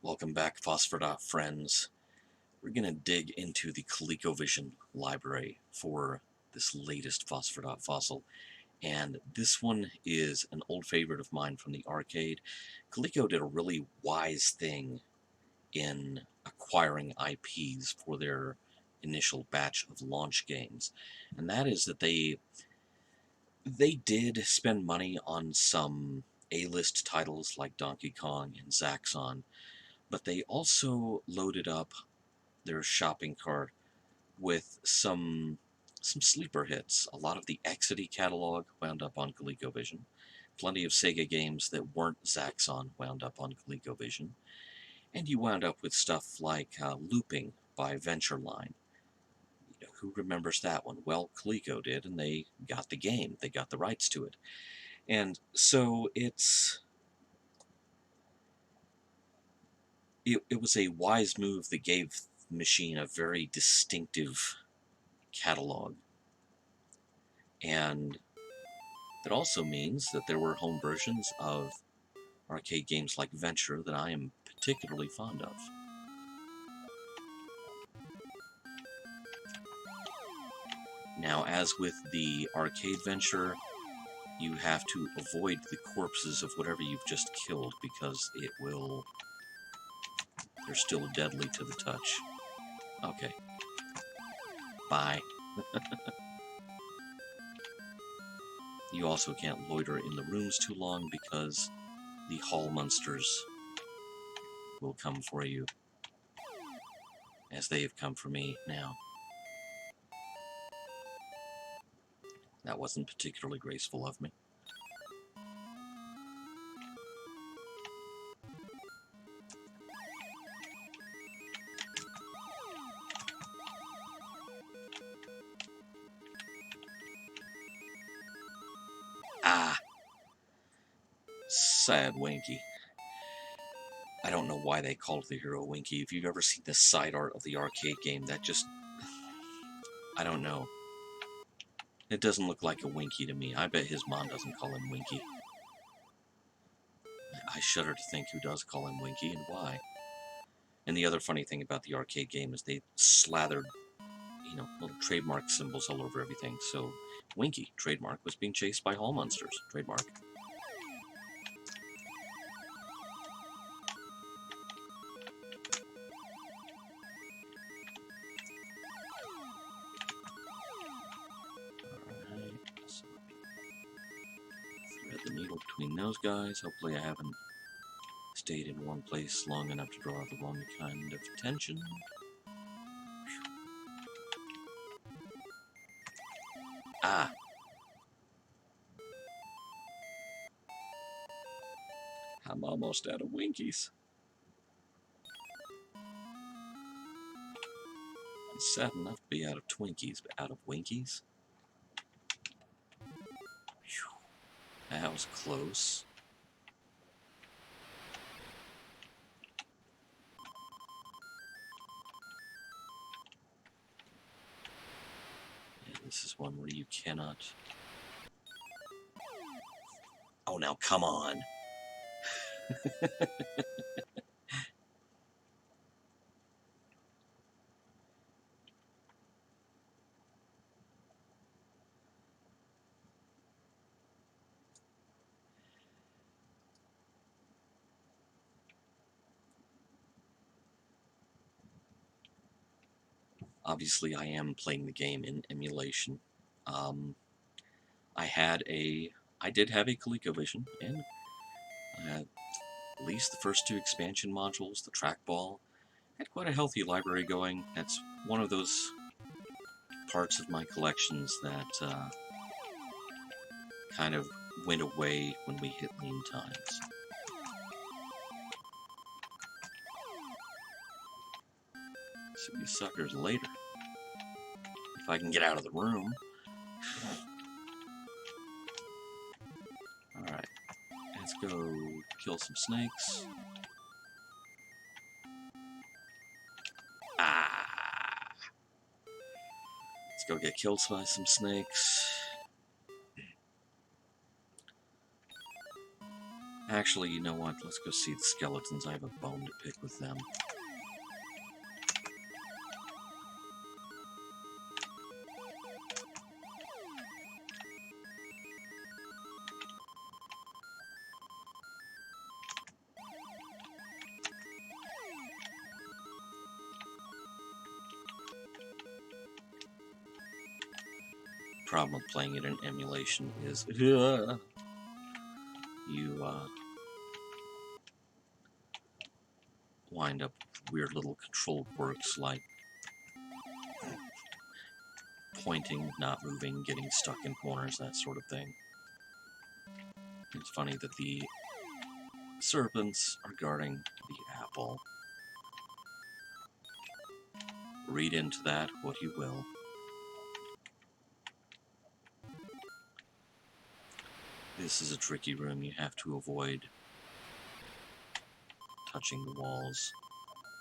Welcome back, Phosphor friends. We're going to dig into the Colecovision library for this latest Phosphor fossil. And this one is an old favorite of mine from the arcade. Coleco did a really wise thing in acquiring IPs for their initial batch of launch games. And that is that they did spend money on some A-list titles like Donkey Kong and Zaxxon, but they also loaded up their shopping cart with some sleeper hits. A lot of the Exidy catalog wound up on Colecovision. Plenty of Sega games that weren't Zaxxon wound up on Colecovision. And you wound up with stuff like Looping by Ventureline. You know, who remembers that one? Well, Coleco did, and they got the game. They got the rights to it. And so it was a wise move that gave the machine a very distinctive catalog. And that also means that there were home versions of arcade games like Venture that I am particularly fond of. Now, as with the arcade Venture, you have to avoid the corpses of whatever you've just killed because they're still deadly to the touch. Okay. Bye. You also can't loiter in the rooms too long because the hall monsters will come for you, as they have come for me now. That wasn't particularly graceful of me. Ah! Sad Winky. I don't know why they called the hero Winky. If you've ever seen the side art of the arcade game, that just... I don't know. It doesn't look like a Winky to me. I bet his mom doesn't call him Winky. I shudder to think who does call him Winky and why. And the other funny thing about the arcade game is they slathered, little trademark symbols all over everything. So, Winky, trademark, was being chased by hall monsters. Trademark. The needle between those guys. Hopefully I haven't stayed in one place long enough to draw the wrong kind of attention. Ah! I'm almost out of Winkies. It's sad enough to be out of Twinkies, but out of Winkies? That was close. Yeah, this is one where you cannot... Oh, now come on! Obviously, I am playing the game in emulation. I did have a ColecoVision, and I had at least the first two expansion modules, the trackball. Had quite a healthy library going. That's one of those parts of my collections that kind of went away when we hit lean times. See you suckers later. If I can get out of the room. Alright, let's go kill some snakes. go get killed by some snakes. Actually, you know what? Let's go see the skeletons. I have a bone to pick with them. Problem with playing it in emulation is you wind up with weird little control quirks like pointing, not moving, getting stuck in corners, that sort of thing. It's funny that the serpents are guarding the apple. Read into that what you will. This is a tricky room. You have to avoid touching the walls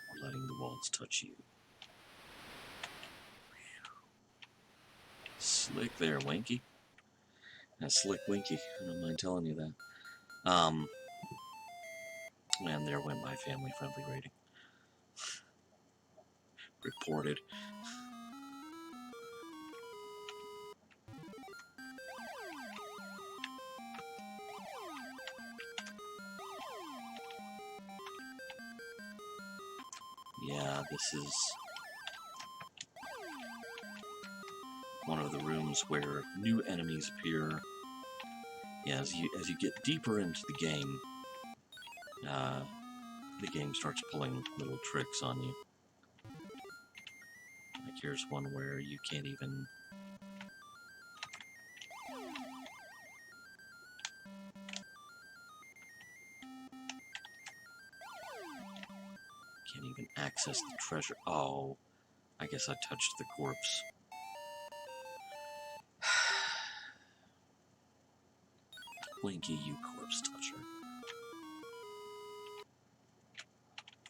or letting the walls touch you. Slick there, Winky. That's slick Winky. I don't mind telling you that. And there went my family-friendly rating. Reported. Yeah, this is one of the rooms where new enemies appear. Yeah, as you get deeper into the game starts pulling little tricks on you. Like here's one where you can't even access the treasure. Oh, I guess I touched the corpse. Winky, you corpse toucher.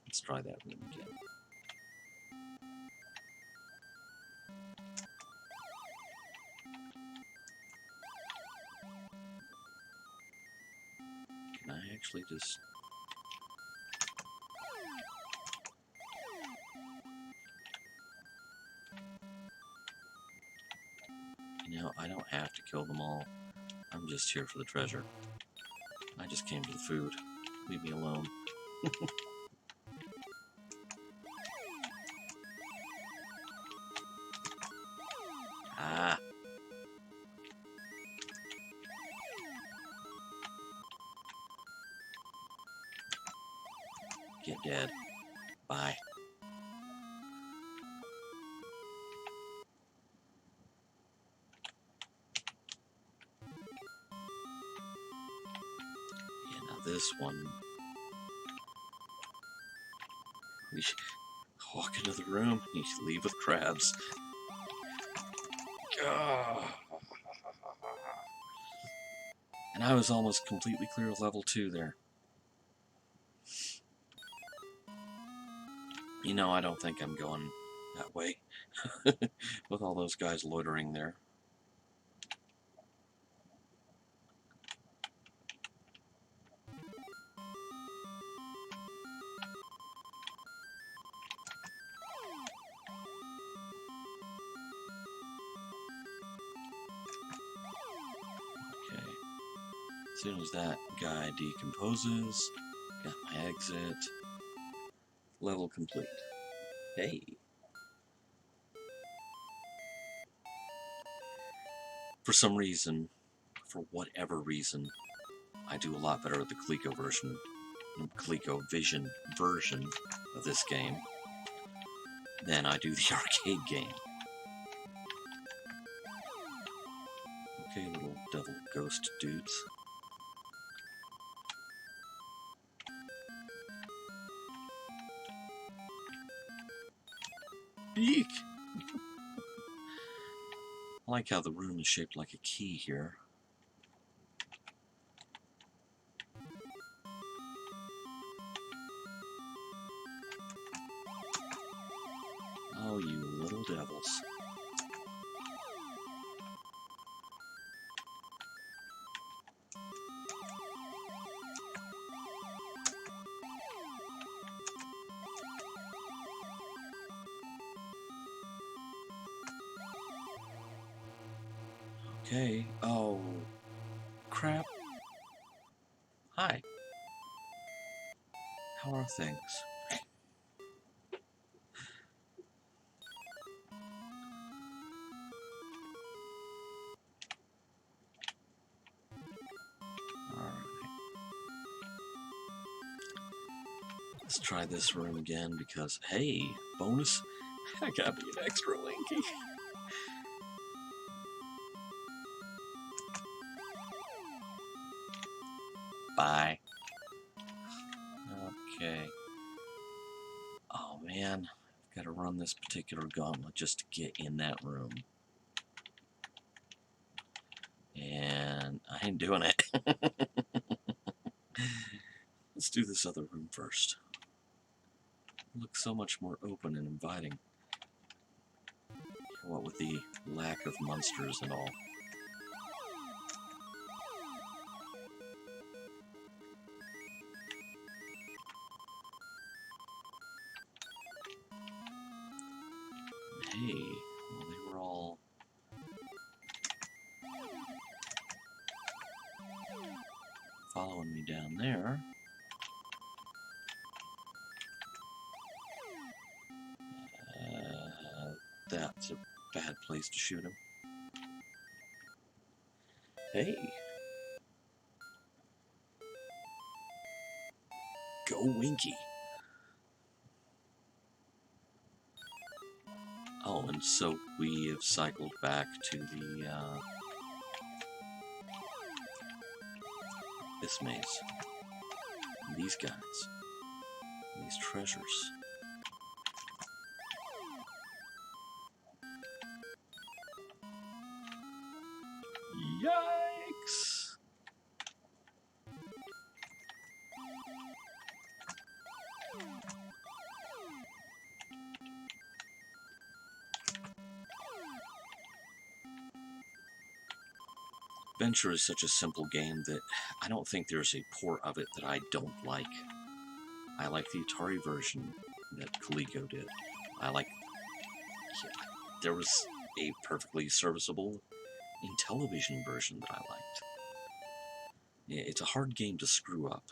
Let's try that room again. Can I actually just... You know, I don't have to kill them all. I'm just here for the treasure. I just came for the food. Leave me alone. Ah. Get dead. Bye. Yeah, now this one... You walk into the room, you leave with crabs. And I was almost completely clear of level 2 there. You know, I don't think I'm going that way. With all those guys loitering there. As soon as that guy decomposes, got my exit. Level complete. Hey. For some reason, for whatever reason, I do a lot better with the Colecovision version of this game than I do the arcade game. Okay, little devil ghost dudes. Eek! I like how the room is shaped like a key here. Oh, you little devils. Okay. Oh, crap. Hi. How are things? Alright. Let's try this room again because, hey, bonus. I gotta be an extra Winky. Bye. Okay. Oh man, I've got to run this particular gauntlet just to get in that room. And I ain't doing it. Let's do this other room first. It looks so much more open and inviting. What with the lack of monsters and all. Hey, well, they were all following me down there. That's a bad place to shoot him. Hey! Go Winky! Oh, and so we have cycled back to the, this maze. And these guys. These treasures. Yikes! Venture is such a simple game that I don't think there's a port of it that I don't like. I like the Atari version that Coleco did. There was a perfectly serviceable Intellivision version that I liked. It's a hard game to screw up,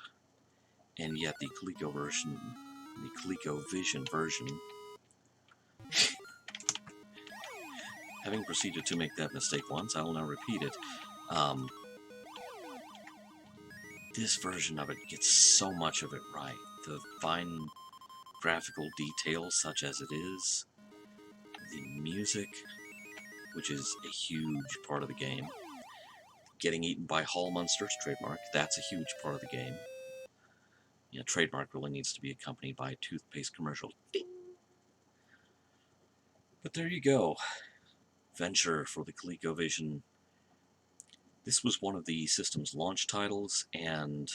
and yet the Colecovision version, having proceeded to make that mistake once, I will now repeat it. This version of it gets so much of it right. The fine graphical details, such as it is, the music, which is a huge part of the game. Getting eaten by hall monsters, trademark, that's a huge part of the game. You know, trademark really needs to be accompanied by a toothpaste commercial. Ding! But there you go. Venture for the Colecovision. This was one of the system's launch titles, and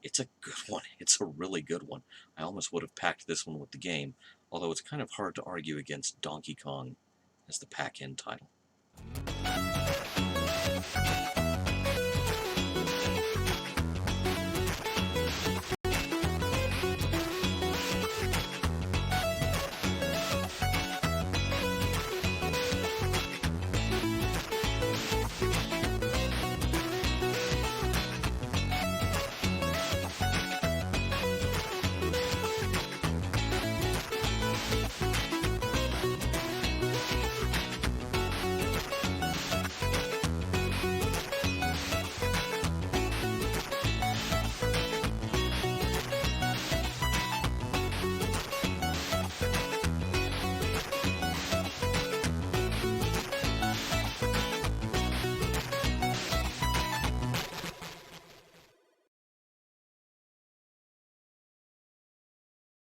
it's a good one. It's a really good one. I almost would have packed this one with the game, although it's kind of hard to argue against Donkey Kong as the pack-in title.